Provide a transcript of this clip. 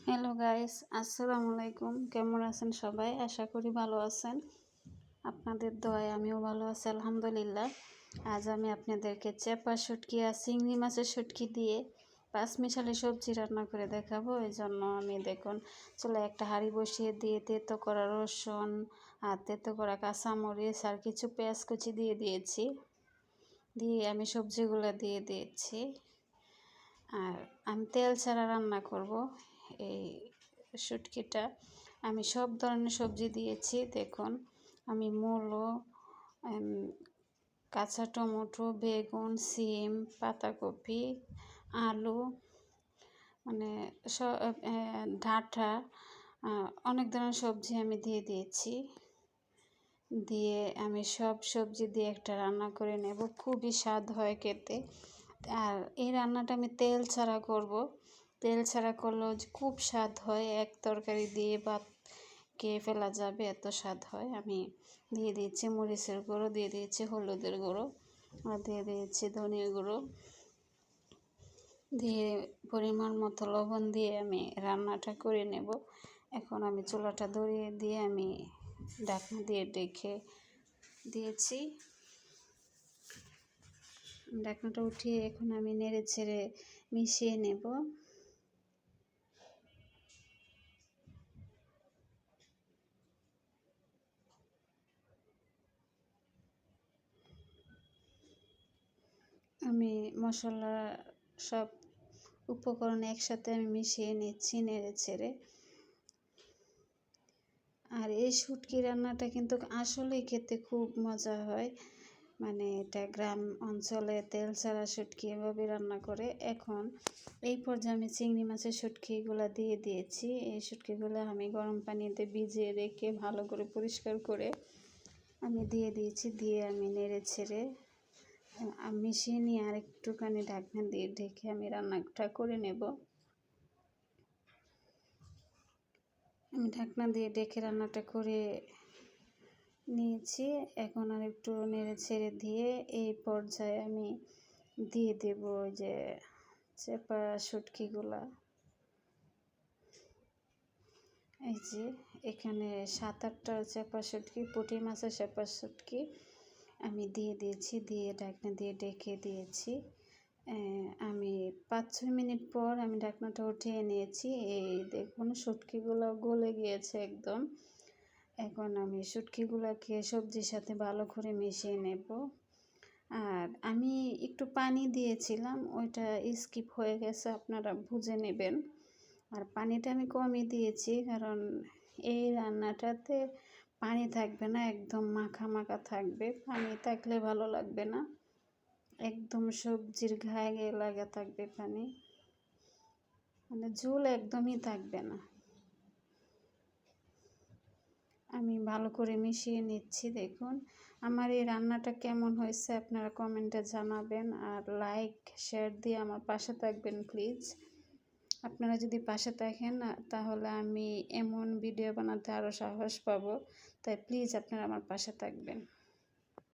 Hello guys, আসসালামু আলাইকুম। কেমন আছেন সবাই? আশা করি ভালো আছেন। আপনাদের দোয়ায় আমিও ভালো আছি আলহামদুলিল্লাহ। আজ আমি আপনাদেরকে চেপা শুটকি আর চিংড়ি মাছের শুটকি দিয়ে পাঁচমিশালি সবজি রান্না করে দেখাবো। এই জন্য আমি দেখুন চুলায় একটা হাঁড়ি বসিয়ে দিয়ে তেতো করা রসুন আর তেতো করা কাঁচামরিচ আর কিছু পেঁয়াজ কুচি দিয়ে দিয়েছি। দিয়ে আমি সবজিগুলো দিয়ে দিয়েছি। আর আমি তেল ছাড়া রান্না করব এই শুটকিটা। আমি সব ধরনের সবজি দিয়েছি। দেখুন আমি মূলো, কাঁচা টমেটো, বেগুন, সিম, পাতাকপি, আলু, মানে ডাঁটা, অনেক ধরনের সবজি আমি দিয়ে দিয়েছি। দিয়ে আমি সব সবজি দিয়ে একটা রান্না করে নেব, খুবই স্বাদ হয় খেতে। আর এই রান্নাটা আমি তেল ছাড়া করব। তেল ছাড়া করলেও খুব স্বাদ হয়, এক তরকারি দিয়ে ভাত খেয়ে ফেলা যাবে, এত স্বাদ হয়। আমি দিয়ে দিয়েছি মরিচের গুঁড়ো, দিয়ে দিয়েছি হলুদের গুঁড়ো, আর দিয়ে দিয়েছি ধনিয়া গুঁড়ো, দিয়ে পরিমাণ মতো লবণ দিয়ে আমি রান্নাটা করে নেব। এখন আমি চুলাটা ধরিয়ে দিয়ে আমি ঢাকনা দিয়ে ঢেকে দিয়েছি। ঢাকনাটা উঠিয়ে এখন আমি নেড়ে ছেড়ে মিশিয়ে নেব। আমি মশলা সব উপকরণ একসাথে আমি মিশিয়ে নিচ্ছি নেড়ে ছেড়ে। আর এই শুটকি রান্নাটা কিন্তু আসলেই খেতে খুব মজা হয়। মানে এটা গ্রাম অঞ্চলে তেল ছাড়া শুটকি এভাবে রান্না করে। এখন এই পর্যায়ে আমি চিংড়ি মাছের শুটকিগুলো দিয়ে দিয়েছি। এই শুটকিগুলো আমি গরম পানিতে ভিজিয়ে রেখে ভালো করে পরিষ্কার করে আমি দিয়ে দিয়েছি। দিয়ে আমি নেড়ে ছেড়ে মিশিয়ে নিয়ে আরেকটুখানি ঢাকনা দিয়ে ঢেকে আমি রান্নাটা করে নেব। আমি ঢাকনা দিয়ে ঢেকে রান্নাটা করে নিয়েছি। এখন আর একটু নেড়ে ছেড়ে দিয়ে এই পর্যায়ে আমি দিয়ে দেব যে চেপা শুটকিগুলা। এই যে এখানে 7-8টা চেপা শুটকি, পুঁটি মাছের চেপা শুটকি আমি দিয়ে দিয়েছি। দিয়ে ঢাকনা দিয়ে ঢেকে দিয়েছি। আমি 5-6 মিনিট পর আমি ঢাকনাটা উঠিয়ে নিয়েছি। এই দেখুন শুটকিগুলো গলে গিয়েছে একদম। এখন আমি শুটকিগুলোকে সবজির সাথে ভালো করে মিশিয়ে নেব। আর আমি একটু পানি দিয়েছিলাম, ওইটা স্কিপ হয়ে গেছে, আপনারা বুঝে নেবেন। আর পানিটা আমি কমই দিয়েছি, কারণ এই রান্নাটাতে পানি থাকবে না, একদম মাখা মাখা থাকবে। পানি থাকলে ভালো লাগবে না, একদম সবজির গায়ে গায়ে লাগা থাকবে পানি, মানে ঝোল একদমই থাকবে না। আমি ভালো করে মিশিয়ে নিচ্ছি। দেখুন আমার এই রান্নাটা কেমন হয়েছে আপনারা কমেন্টে জানাবেন। আর লাইক শেয়ার দিয়ে আমার পাশে থাকবেন প্লিজ। আপনারা যদি পাশে থাকেন তাহলে আমি এমন ভিডিও বানাতে আরও সাহস পাবো। তাই প্লিজ আপনারা আমার পাশে থাকবেন।